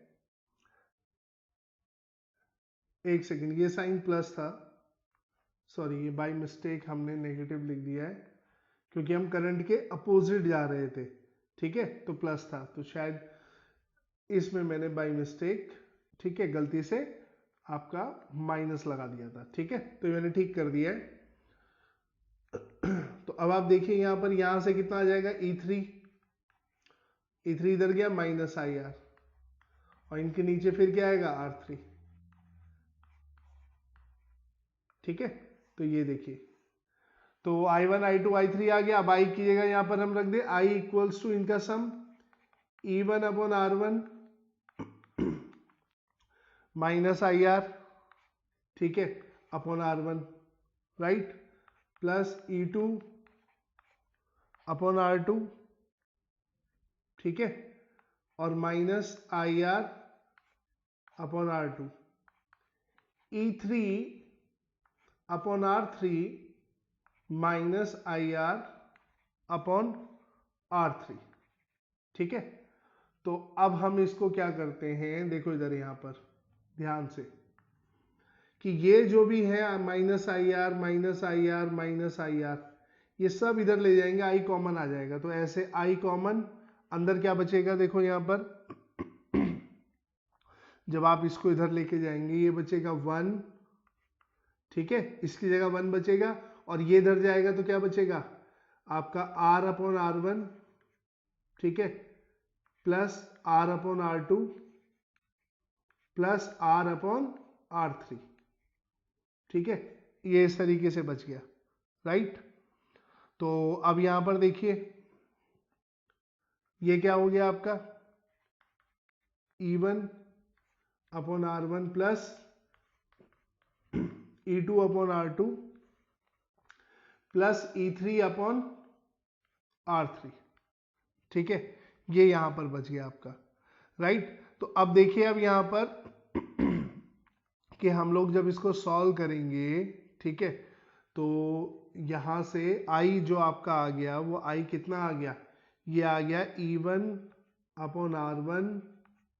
एक सेकंड, ये साइन प्लस था, सॉरी, ये बाय मिस्टेक हमने नेगेटिव लिख दिया है, क्योंकि हम करंट के अपोजिट जा रहे थे, ठीक है, तो प्लस था, तो शायद इसमें मैंने बाय मिस्टेक, ठीक है, गलती से आपका माइनस लगा दिया था, ठीक है, तो मैंने ठीक कर दिया है। तो अब आप देखिए यहां पर, यहां से कितना आ जाएगा, E3 इधर गया, माइनस IR, और इनके नीचे फिर क्या आएगा, R3, ठीक है। तो ये देखिए, तो I1 I2 I3 आ गया। अब I की जगह यहां पर हम रख दे I इक्वल्स टू इनका सम E1 upon R1 minus IR, ठीक है, upon R1, right, plus E2 upon R2, ठीक है, और minus IR upon R2, E3 upon R3 minus IR upon R3, ठीक है। तो अब हम इसको क्या करते हैं, देखो इधर यहां पर ध्यान से, कि ये जो भी है minus I R minus I R minus I are, ये सब इधर ले जाएंगे, आई कॉमन आ जाएगा। तो ऐसे आई कॉमन, अंदर क्या बचेगा देखो यहाँ पर जब आप इसको इधर लेके जाएंगे ये बचेगा 1, ठीक है, इसकी जगह 1 बचेगा, और ये इधर जाएगा तो क्या बचेगा आपका r अपॉन r1, ठीक है, plus r upon r2 plus r upon r3, ठीक है, ये इस तरीके से बच गया, राइट। तो अब यहां पर देखिए ये क्या हो गया आपका E1 upon R1 plus E2 upon R2 plus E3 upon R3, ठीक है, ये यहां पर बच गया आपका, राइट। तो अब देखिए अब यहां पर कि हम लोग जब इसको सॉल्व करेंगे, ठीक है, तो यहां से I जो आपका आ गया वो I कितना आ गया, ये आ गया E1 upon R1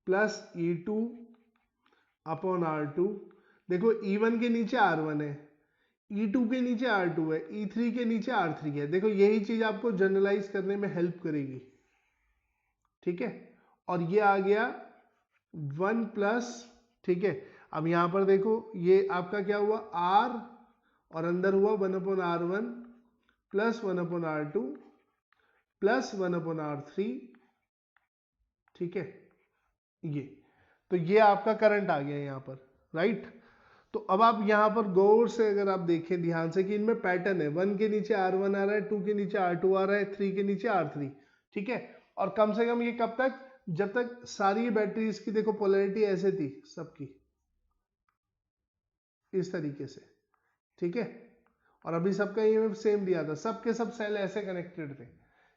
plus E2 upon R2। देखो E1 के नीचे R1 है, E2 के नीचे R2 है, E3 के नीचे R3 है। देखो यही चीज आपको जनरलाइज करने में हेल्प करेगी, ठीक है। और ये आ गया 1 प्लस, ठीक है। अब यहां पर देखो ये आपका क्या हुआ R, और अंदर हुआ 1 upon R1 plus 1 upon R2 plus 1 upon R3, ठीक है, ये तो ये आपका करंट आ गया यहाँ पर, राइट। तो अब आप यहाँ पर गौर से अगर आप देखें ध्यान से कि इनमें पैटर्न है, 1 के नीचे R1 आ रहा है, 2 के नीचे R2 आ रहा है, 3 के नीचे R3, ठीक है। और कम से कम ये कब तक, जब तक सारी बैटरीज की देखो पोलैरिटी ऐसे थी सबकी इस तरीके से, ठीक है, और अभी सबका ईएमएफ सेम दिया था, सबके सब सेल ऐसे कनेक्टेड थे,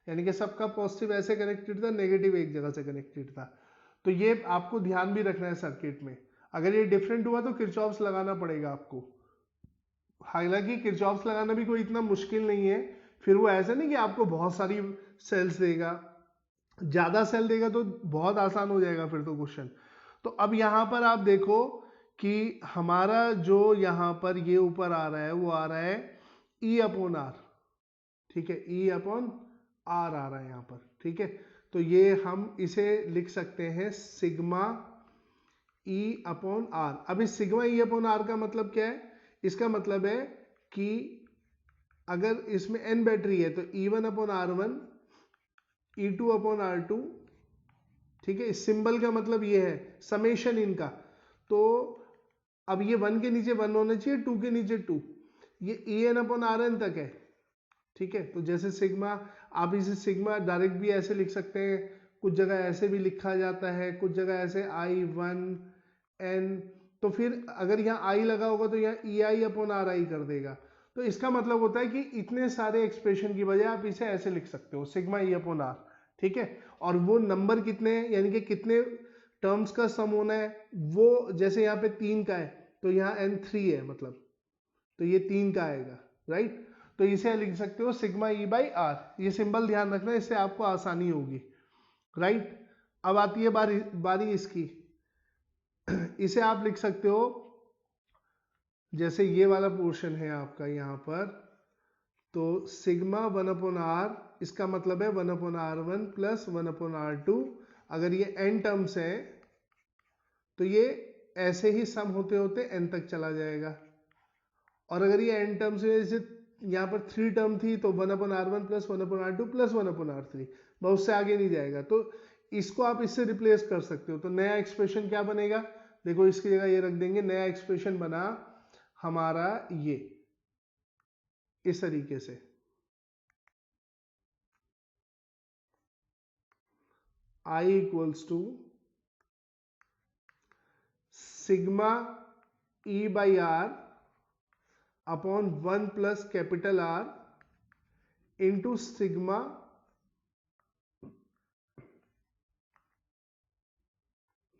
यानी कि सबका पॉजिटिव ऐसे कनेक्टेड था, नेगेटिव एक जगह से कनेक्टेड था। तो ये आपको ध्यान भी रखना है सर्किट में, अगर ये डिफरेंट हुआ तो किरचॉफ्स लगाना पड़ेगा आपको। हालांकि किरचॉफ्स लगाना भी कोई इतना मुश्किल नहीं है, फिर वो ऐसा नहीं कि आपको बहुत सारी सेल्स देगा, ज्यादा सेल देगा तो बहुत आसान हो जाएगा फिर तो क्वेश्चन। तो अब यहां पर आप देखो कि हमारा जो यहां पर ये ऊपर आ रहा है वो आ रहा है E अपॉन आर, ठीक है, E अपॉन आर आ रहा है यहाँ पर, ठीक है। तो ये हम इसे लिख सकते हैं सिग्मा E अपॉन आर। अब इस सिग्मा E अपॉन आर का मतलब क्या है, इसका मतलब है कि अगर इसमें n बैटरी है तो E1 upon R1 E2 upon R2, ठीक है, इस सिंबल का मतलब ये है समेशन इनका। तो अब ये 1 के नीचे 1 होना चाहिए, 2 के नीचे 2, ये En अपॉन Rn तक है, ठीक है। तो जैसे सिग्मा, आप इसे सिग्मा डायरेक्ट भी ऐसे लिख सकते हैं, कुछ जगह ऐसे भी लिखा जाता है, कुछ जगह ऐसे I1 N, तो फिर अगर यहाँ I लगा होगा तो यहाँ EI अपॉन RI कर देगा। तो इसका मतलब होता है कि इतने सारे एक्सप्रेशन की बजाय आप इसे ऐसे लिख सकते हो सिग्मा E अपॉन R, ठीक है। और वो नंबर कितने हैं, यानी कि कितने टर्म्स का सम होना है, वो जैसे यहाँ पे 3 का है तो यहाँ N3 है, मतलब तो ये 3 का आएगा, राइट। तो इसे लिख सकते हो सिग्मा E बाई R, ये सिंबल ध्यान रखना, इससे आपको आसानी होगी, राइट। अब आती है बारी इसकी, इसे आप लिख सकते हो जैसे ये वाला पोर्शन है आपका यहाँ पर, तो सिग्मा 1 अपॉन R, इसका मतलब है 1 upon R1 plus 1 upon R2। अगर ये n टर्म्स है तो ये ऐसे ही सम होते होते n तक चला जाएगा, और अगर ये n टर्म्स है, जैसे यहाँ पर 3 टर्म थी तो 1 upon R1 plus 1 upon R2 plus 1 upon R3, बहुत से आगे नहीं जाएगा। तो इसको आप इससे रिप्लेस कर सकते हो। तो नया एक्सप्रेशन क्या बनेगा, देखो इसकी जगह ये रख देंगे, नया एक्सप्रेशन बना हमारा ये इस तरीके से, I equals to sigma E by R upon 1 plus capital R into sigma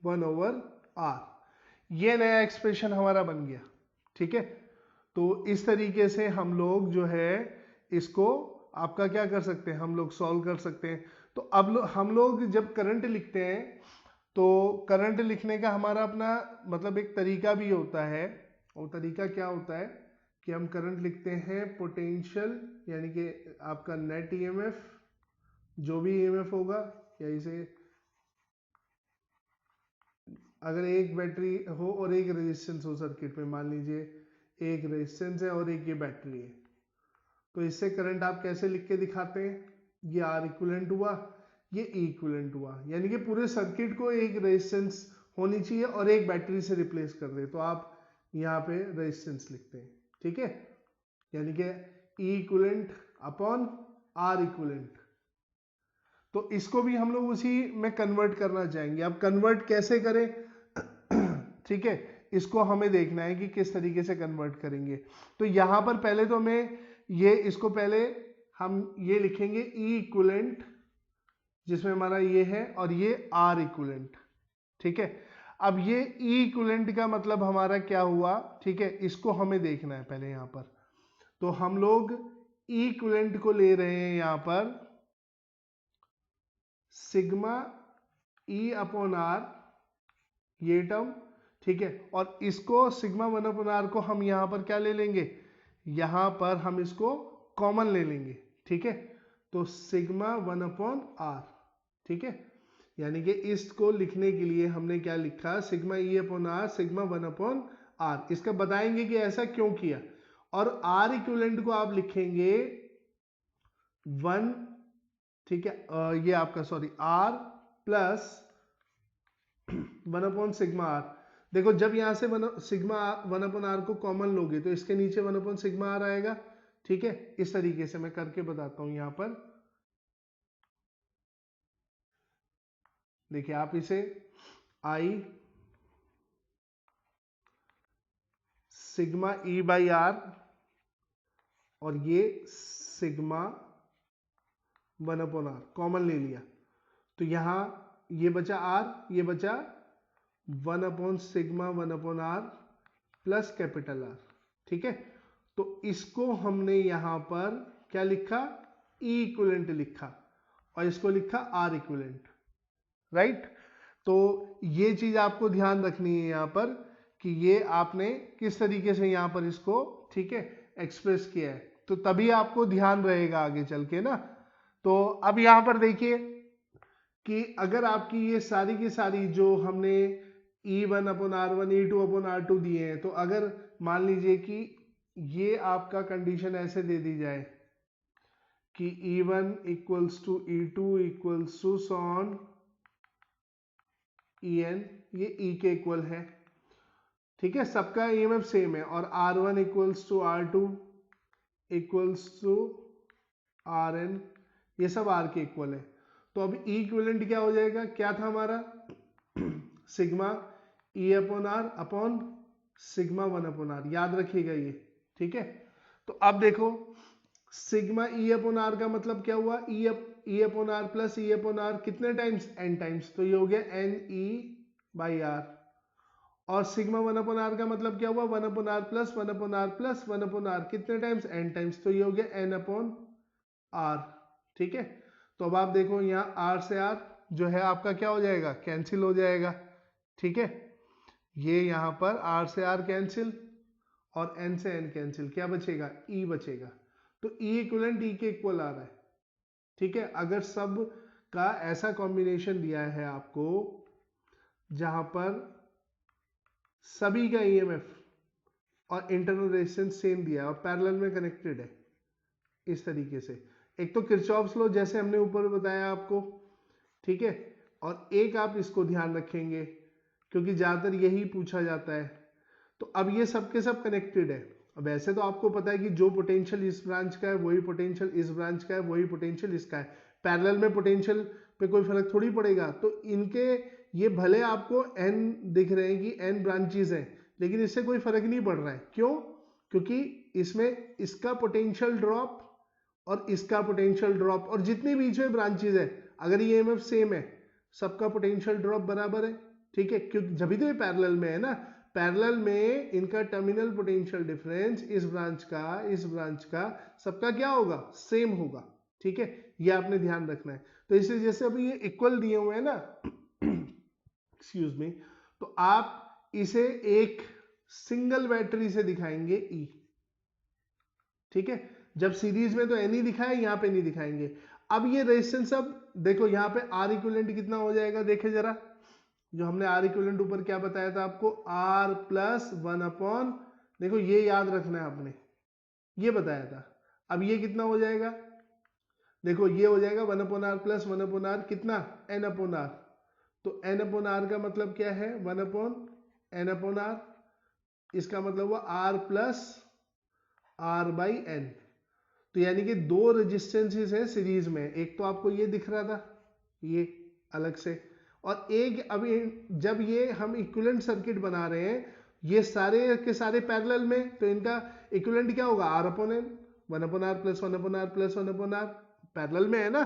1 over R। ये नया एक्सप्रेशन हमारा बन गया, ठीक है। तो इस तरीके से हम लोग जो है इसको आपका क्या कर सकते हैं, हम लोग सॉल्व कर सकते हैं। तो अब हम लोग जब करंट लिखते हैं तो करंट लिखने का हमारा अपना मतलब एक तरीका भी होता है, और तरीका क्या होता है कि हम करंट लिखते हैं पोटेंशियल यानी कि आपका नेट ईएमएफ, जो भी ईएमएफ होगा, या इसे अगर एक बैटरी हो और एक रेजिस्टेंस हो सर्किट में, मान लीजिए एक रेजिस्टेंस है और एक ये बैटरी है, तो इससे करंट आप कैसे लिख के दिखाते हैं, ये आर इक्विवेलेंट हुआ, ये ई इक्विवेलेंट हुआ, यानी कि पूरे सर्किट को एक रेजिस्टेंस होनी चाहिए और एक बैटरी से रिप्लेस कर दे, तो आप यहाँ पे रेजिस्टेंस लिखते हैं, ठीक है, यानी कि ई इक्विवेलेंट अपॉन आर इक्विवेलेंट। तो इसको भी हम लोग उसी में कन्वर्ट करना चाहेंगे। अब कन्वर्ट कैसे करें ठीक है, इसको हमें देखना है कि किस तरीके से कन्वर्ट करेंगे। तो यहां पर पहले तो हमें ये इसको पहले हम ये लिखेंगे ई इक्विवेलेंट, जिसमें हमारा ये है, और ये आर इक्विवेलेंट, ठीक है। अब ये ई इक्विवेलेंट का मतलब हमारा क्या हुआ, ठीक है, इसको हमें देखना है पहले यहां पर। तो हम लोग ई इक्विवेलेंट को ले रहे हैं यहां पर सिग्मा ई अपॉन आर, ये टर्म, ठीक है, और इसको सिग्मा 1 अपॉन आर को हम यहां पर क्या ले लेंगे, यहां पर हम इसको कॉमन ले लेंगे, ठीक है। तो सिग्मा 1 अपॉन आर, ठीक है, यानी कि इसको लिखने के लिए हमने क्या लिखा, sigma E upon R, sigma 1 upon R. इसका बताएंगे कि ऐसा क्यों किया, और आर इक्विवेलेंट को आप लिखेंगे 1, ठीक है, ये आपका sorry R plus 1 upon sigma R. देखो जब यहां से सिग्मा 1 अपॉन आर को कॉमन लोगे तो इसके नीचे 1 अपॉन सिग्मा आर आएगा, ठीक है। इस तरीके से मैं करके बताता हूं यहां पर, देखिए आप इसे I sigma E by R और ये सिग्मा 1 अपॉन आर कॉमन ले लिया, तो यहां ये बचा आर, ये बचा 1 upon sigma 1 upon R plus capital R, ठीक है। तो इसको हमने यहां पर क्या लिखा, ई इक्विवेलेंट लिखा, और इसको लिखा आर इक्विवेलेंट, राइट। तो ये चीज आपको ध्यान रखनी है यहां पर कि ये आपने किस तरीके से यहां पर इसको, ठीक है, एक्सप्रेस किया है, तो तभी आपको ध्यान रहेगा आगे चल के ना। तो अब यहां पर देखिए कि अगर आपकी ये सारी की सारी जो हमने E1 upon R1, E2 upon R2 दिए हैं, तो अगर मान लीजिए कि ये आपका कंडीशन ऐसे दे दी जाए कि E1 equals to E2 equals to सॉन En, ये E के इक्वल है, ठीक है, सबका EMF सेम है, और R1 equals to R2 equals to Rn, ये सब R के इक्वल है। तो अब E इक्विवेलेंट क्या हो जाएगा, क्या था हमारा sigma E upon R upon sigma 1 upon R, याद रखिएगा ये, ठीक है। तो अब देखो सिग्मा E अपॉन आर का मतलब क्या हुआ, E upon R plus E upon R कितने टाइम्स, n टाइम्स, तो ये हो गया n E बाई आर, और सिग्मा 1 अपॉन आर का मतलब क्या हुआ, 1 upon R plus 1 upon R plus 1 upon R कितने टाइम्स, n टाइम्स, तो ये हो गया n अपॉन आर, ठीक है। तो अब आप देखो यहाँ r से r जो है आपका क्या हो जाएगा, कैंसिल हो जाएगा, ठीक है, ये यहाँ पर r से r कैंसिल और n से n कैंसिल, क्या बचेगा, E बचेगा। तो E इक्विवेलेंट E के इक्वल आ रहा है, ठीक है। अगर सब का ऐसा कॉम्बिनेशन दिया है आपको जहां पर सभी का EMF और इंटरनल रेजिस्टेंस सेम दिया है और पैरेलल में कनेक्टेड है, इस तरीके से, एक तो किरचॉफ्स लॉ जैसे हमने ऊपर बताया आपको, ठीक है, और एक आप इसको ध्यान रखेंगे क्योंकि ज्यादातर यही पूछा जाता है। तो अब ये सब के सब कनेक्टेड है। अब ऐसे तो आपको पता है कि जो पोटेंशियल इस ब्रांच का है वही पोटेंशियल इस ब्रांच का है, वही पोटेंशियल इसका है, पैरेलल में पोटेंशियल पे कोई फर्क थोड़ी पड़ेगा। तो इनके ये भले आपको n दिख रहे हैं कि n ब्रांचेस हैं, लेकिन इससे कोई फर्क नहीं पड़ रहा है, क्यों, क्योंकि इसमें इसका पोटेंशियल ड्रॉप और इसका पोटेंशियल ड्रॉप और जितनी बीच में ब्रांचेस है अगर ये EMF सेम है सबका पोटेंशियल ड्रॉप बराबर है, ठीक है, क्योंकि जब भी तो ये पैरेलल में है ना, पैरेलल में इनका टर्मिनल पोटेंशियल डिफरेंस इस ब्रांच का सबका क्या होगा, सेम होगा, ठीक है, ये आपने ध्यान रखना है। तो इसलिए जैसे अभी ये इक्वल दिए हुए हैं ना एक्सक्यूज मी, तो आप इसे एक सिंगल बैटरी से दिखाएंगे ई, ठीक है। जब सीरीज में तो एन ही दिखाए, यहाँ पे नहीं दिखाएंगे। अब ये रेजिस्टेंस, अब देखो यहाँ पे आर इक्विवेलेंट कितना हो जाएगा, देखे जरा, जो हमने आर इक्विवेलेंट ऊपर क्या बताया था आपको, आर प्लस 1/, देखो ये याद रखना है आपने, ये बताया था। अब ये कितना हो जाएगा, देखो ये हो जाएगा 1/r प्लस 1/r कितना, n/r। तो n/r का मतलब क्या है, 1/n/r, इसका मतलब हुआ r प्लस r/n। तो यानी कि दो रेजिस्टेंसेस है सीरीज में, एक तो आपको ये दिख रहा था ये अलग से, और एक अभी जब ये हम इक्विवेलेंट सर्किट बना रहे हैं, ये सारे के सारे पैरेलल में, तो इनका इक्विवेलेंट क्या होगा, r/n, 1/r plus 1/r plus 1/r, parallel में है ना।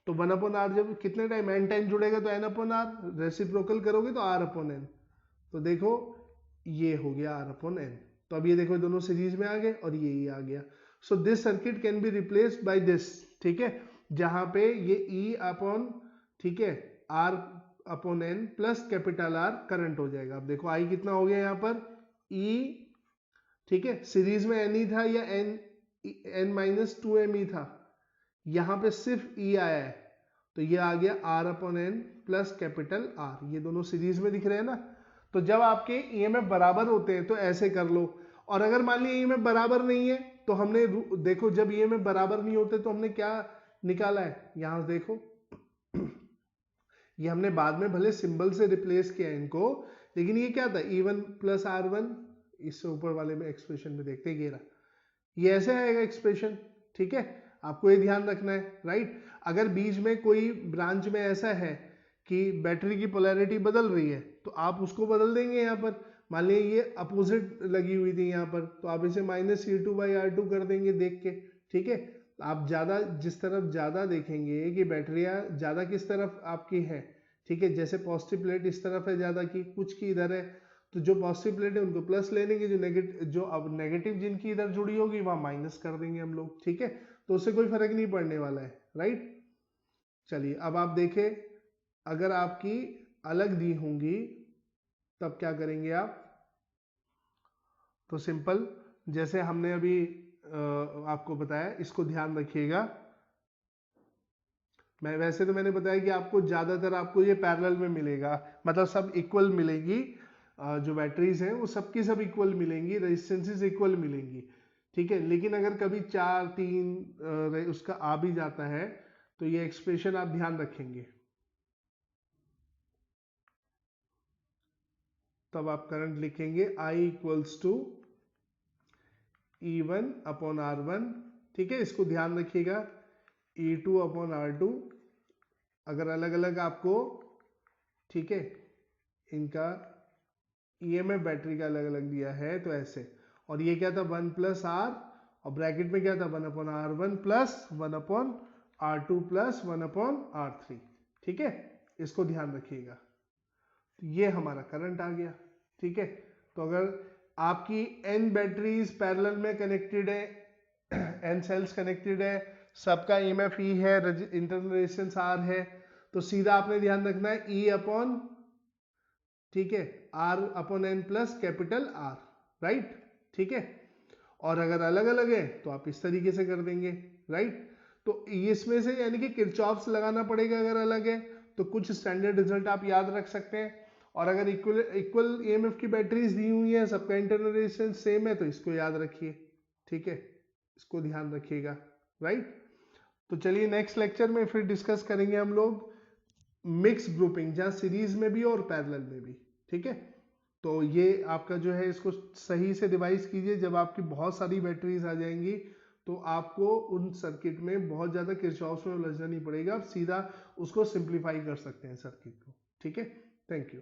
तो 1/r जब कितने टाइम, n टाइम जुड़ेगा तो n/r, रेसिप्रोकल करोगे तो r/n। तो देखो ये हो गया r/n। तो अब ये देखो दोनों सीरीज में आ गए और ये आ गया। So this circuit can be replaced by this, ठीक है, जहां पे ये E/, ठीक है, r/n plus capital R current हो जाएगा। अब देखो I कितना हो गया यहाँ पर, E, ठीक है, सीरीज में n ही था या n-2m ही था, यहाँ पे सिर्फ E आया है, तो ये आ गया r/n प्लस कैपिटल R, ये दोनों सीरीज में दिख रहे हैं ना। तो जब आपके EMF बराबर होते हैं तो ऐसे कर लो, और अगर मान लीजिए EMF बराबर नहीं है तो हमने देखो, जब EMF बराबर नहीं होते तो हमने क्या निकाला है, यहां देखो, ये हमने बाद में भले सिंबल से रिप्लेस किया इनको, लेकिन ये क्या था, E1 प्लस R1, इससे ऊपर वाले में एक्सप्रेशन में देखते हैं, ये ऐसे आएगा एक्सप्रेशन, ठीक है, आपको ये ध्यान रखना है, राइट। अगर बीच में कोई ब्रांच में ऐसा है कि बैटरी की पोलैरिटी बदल रही है तो आप उसको बदल देंगे। यहाँ पर मान लीजिए ये अपोजिट लगी हुई थी यहाँ पर, तो आप इसे -C2/R2 कर देंगे देख के, ठीक है। आप ज्यादा जिस तरफ ज्यादा देखेंगे कि बैटरियां ज्यादा किस तरफ आपकी है, ठीक है, जैसे पॉजिटिव प्लेट इस तरफ है ज्यादा की, कुछ की इधर है, तो जो पॉजिटिव प्लेट है उनको प्लस ले लेंगे, जो अब नेगेटिव जिनकी इधर जुड़ी होगी वहां माइनस कर देंगे हम लोग, ठीक है। तो उससे कोई फर्क नहीं पड़ने वाला है, राइट। चलिए अब आप देखें, अगर आपकी अलग दी होंगी तब क्या करेंगे आप, तो सिंपल, जैसे हमने अभी आपको बताया, इसको ध्यान रखिएगा। वैसे तो मैंने बताया कि आपको ज्यादातर आपको ये पैरेलल में मिलेगा, मतलब सब इक्वल मिलेगी, जो बैटरीज हैं वो सबकी सब इक्वल मिलेंगी, रेजिस्टेंसेस इक्वल मिलेंगी, ठीक है। लेकिन अगर कभी 4, 3 उसका आ भी जाता है तो ये एक्सप्रेशन आप ध्यान रखेंगे, तब आप करंट लिखेंगे I इक्वल्स टू E1/R1, ठीक है, इसको ध्यान रखिएगा, E2/R2। अगर अलग अलग आपको, ठीक है, इनका EMF बैटरी का अलग अलग दिया है तो ऐसे, और ये क्या था 1 प्लस R, और ब्रैकेट में क्या था 1/R1 plus 1/R2 plus 1/R3, ठीक है, इसको ध्यान रखिएगा। तो ये हमारा करंट आ गया, ठीक है। तो अगर आपकी n बैटरीज पैरेलल में कनेक्टेड है, n सेल्स कनेक्टेड है, सबका EMF E है, इंटरनल रेजिस्टेंस R है, तो सीधा आपने ध्यान रखना है E/, ठीक है, R/n plus capital R, right, ठीक है। और अगर अलग अलग है तो आप इस तरीके से कर देंगे, राइट। तो इसमें से यानी कि किरचॉफ्स लगाना पड़ेगा, अगर अलग है तो कुछ स्टैंडर्ड रिजल्ट आप याद रख सकते हैं। और अगर इक्वल EMF की बैटरीज दी हुई है, सबका इंटरनल रेजिस्टेंस सेम है, तो इसको याद रखिए, ठीक है, इसको ध्यान रखिएगा, राइट। तो चलिए नेक्स्ट लेक्चर में फिर डिस्कस करेंगे हम लोग मिक्स ग्रुपिंग, जहाँ सीरीज में भी और पैरेलल में भी, ठीक है। तो ये आपका जो है, इसको सही से डिवाइस कीजिए, जब आपकी बहुत सारी बैटरीज आ जाएंगी तो आपको उन सर्किट में बहुत ज़्यादा किरचॉफ्स में उलझना नहीं पड़ेगा, आप सीधा उसको सिंप्लीफाई कर सकते हैं सर्किट को, ठीक है। Thank you.